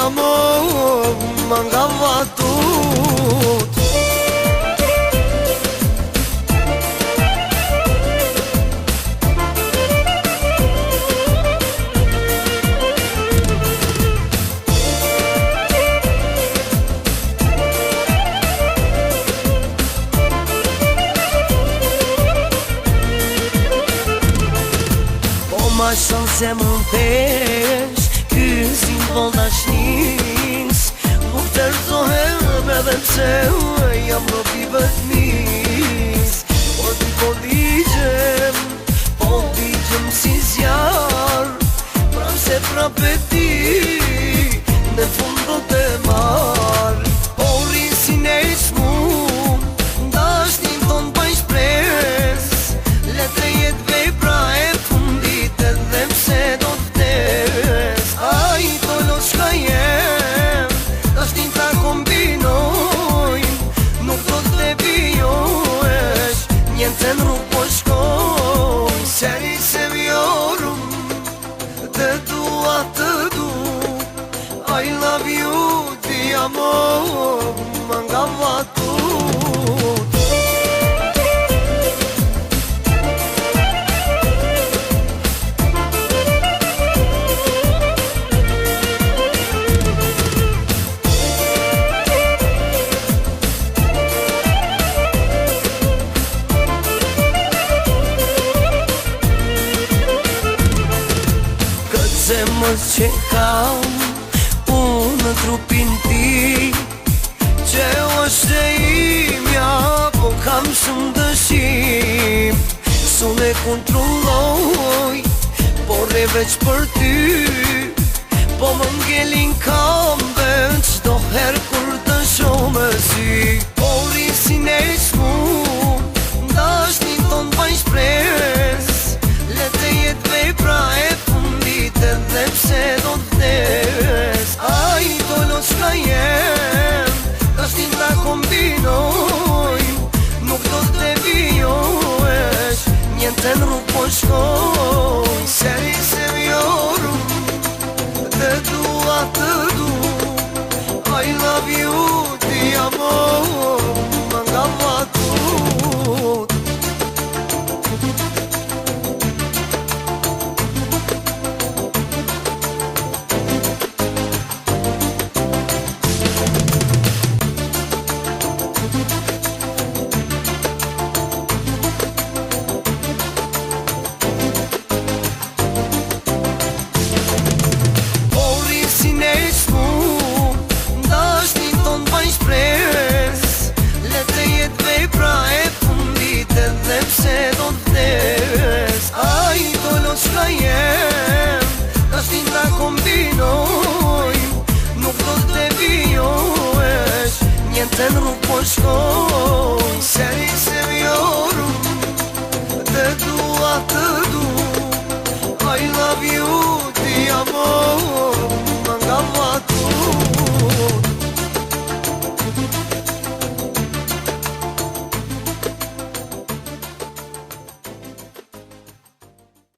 amo më nga vatut. Ma shumë se më pesh, ky simbol dashnis, nuk tërzohem edhe pse jam robi vetmis. Po digjem si zjarr, pram se prape ti, në fund do të marr. Ori si nejt mu, dashnin ton pa i shpres, letre jet vej pra e se do t'vdes. Ai to lo shka jem, dashnin ta kombinojnë, nuk do t'le bijohesh, njente n'rrug po shkojnë. Seri se vjorum, të dua të du, I love you, ti amo, më nga vatut. Zemër që kam unë në trupin ti, që është e imja, po kam shumë dëshim. Su ne kontrolloj, por e veç për ty, po më ngelin kambe qdo her kur të shoh me sy. Ori si nejt mu, dashnin ton pa i shpres, lete jet vej pra e edhe pse do t'vdes. Ai to lo shka jem, dashnin ta kombinojnë, nuk do t'le bijohesh, njente n'rrug po shkojnë. Seri se vjorum, të dua të du, I love you, ti amo, më nga vatut. Se do t'vdes. Ai to lo shka jem, dashnin ta kombinojnë, nuk do t'le bijohesh, njente n'rrug po shkojnë. Seri se vjorum, të dua të